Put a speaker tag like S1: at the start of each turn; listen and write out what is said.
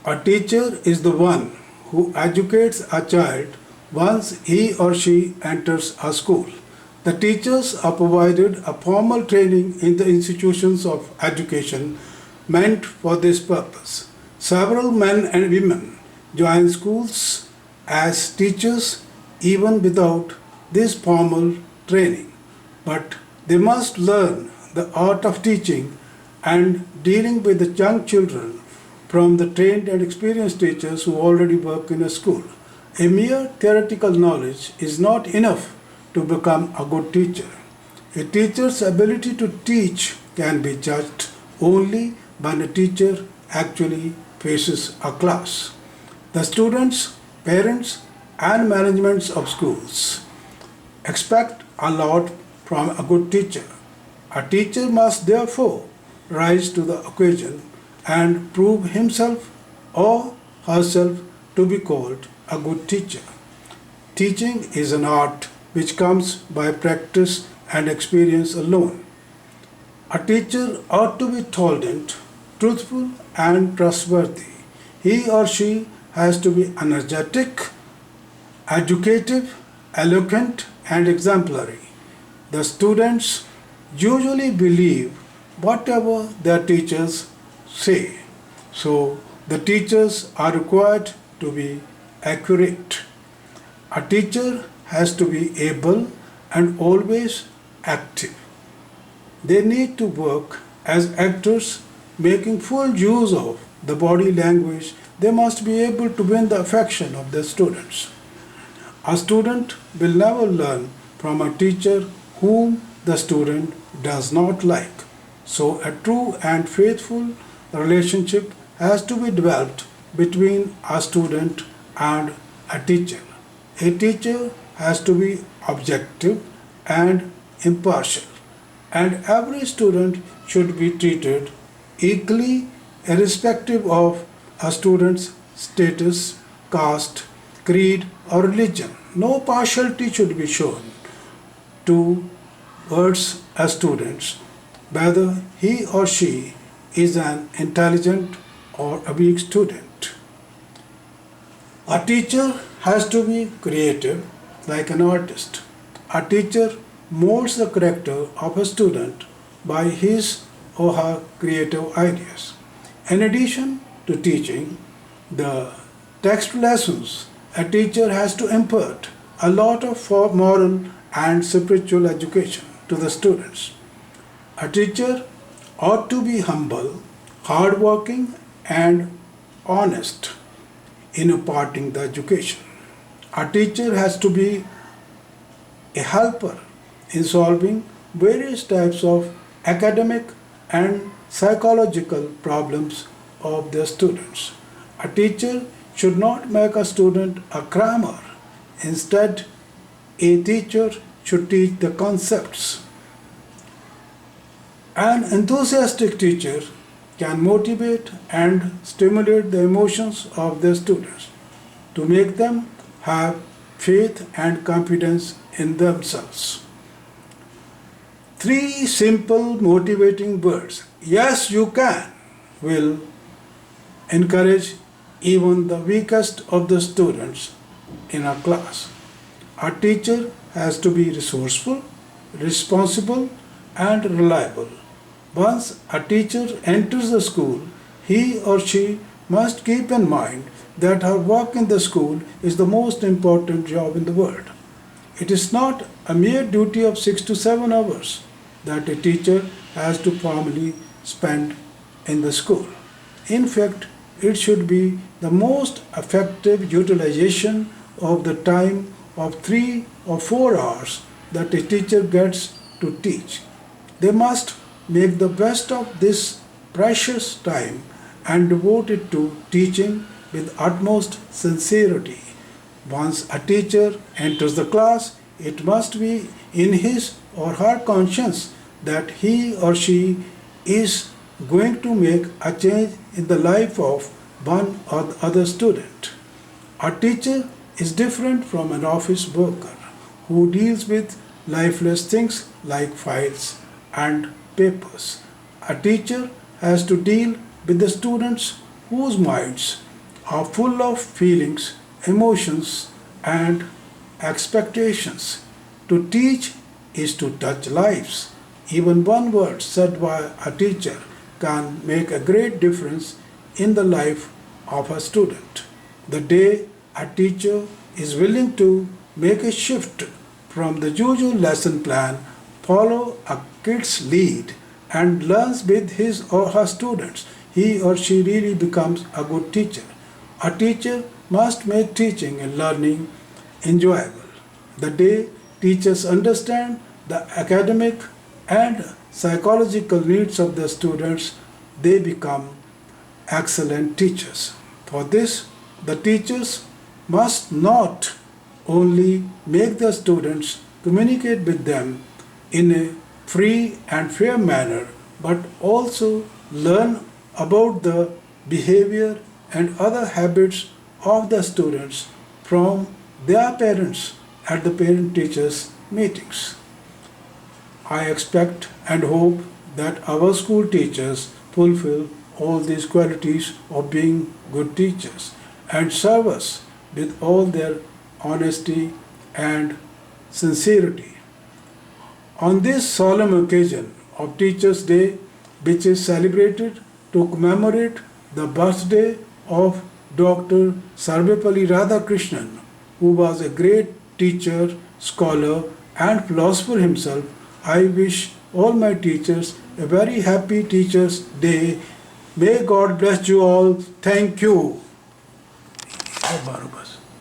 S1: A teacher is the one who educates a child once he or she enters a school. The teachers are provided a formal training in the institutions of education meant for this purpose. Several men and women join schools as teachers even without this formal training, but they must learn the art of teaching and dealing with the young children from the trained and experienced teachers who already work in a school. A mere theoretical knowledge is not enough to become a good teacher. A teacher's ability to teach can be judged only when a teacher actually faces a class. The students, parents, and managements of schools expect a lot from a good teacher. A teacher must therefore rise to the occasion and prove himself or herself to be called a good teacher. Teaching is an art which comes by practice and experience alone. A teacher ought to be tolerant, truthful, and trustworthy. He or she has to be energetic, educative, eloquent, and exemplary. The students usually believe whatever their teachers say. So the teachers are required to be accurate. A teacher has to be able and always active. They need to work as actors, making full use of the body language. They must be able to win the affection of their students. A student will never learn from a teacher whom the student does not like. So a true and faithful relationship has to be developed between a student and a teacher. A teacher has to be objective and impartial, and every student should be treated equally irrespective of a student's status, caste, creed, or religion. No partiality should be shown towards a student, whether he or she is an intelligent or a weak student. A teacher has to be creative like an artist. A teacher molds the character of a student by his or her creative ideas. In addition to teaching the text lessons, a teacher has to impart a lot of moral and spiritual education to the students. A teacher ought to be humble, hardworking, and honest in imparting the education. A teacher has to be a helper in solving various types of academic and psychological problems of their students. A teacher should not make a student a crammer. Instead, a teacher should teach the concepts. An enthusiastic teacher can motivate and stimulate the emotions of their students to make them have faith and confidence in themselves. Three simple motivating words, yes you can, will encourage even the weakest of the students in a class. A teacher has to be resourceful, responsible, and reliable. Once a teacher enters the school, he or she must keep in mind that her work in the school is the most important job in the world. It is not a mere duty of 6 to 7 hours that a teacher has to formally spend in the school. In fact, it should be the most effective utilization of the time of 3 or 4 hours that a teacher gets to teach. They must make the best of this precious time and devote it to teaching with utmost sincerity. Once a teacher enters the class, it must be in his or her conscience that he or she is going to make a change in the life of one or the other student. A teacher is different from an office worker who deals with lifeless things like files and papers. A teacher has to deal with the students whose minds are full of feelings, emotions, and expectations. To teach is to touch lives. Even one word said by a teacher can make a great difference in the life of a student. The day a teacher is willing to make a shift from the usual lesson plan, follow a kid's lead, and learns with his or her students, he or she really becomes a good teacher. A teacher must make teaching and learning enjoyable. The day teachers understand the academic and psychological needs of the students, they become excellent teachers. For this, the teachers must not only make the students communicate with them in a free and fair manner, but also learn about the behavior and other habits of the students from their parents at the parent teachers meetings. I expect and hope that our school teachers fulfill all these qualities of being good teachers and serve us with all their honesty and sincerity. On this solemn occasion of Teachers' Day, which is celebrated to commemorate the birthday of Dr. Sarvepalli Radhakrishnan, who was a great teacher, scholar, and philosopher himself, I wish all my teachers a very happy Teachers' Day. May God bless you all. Thank you.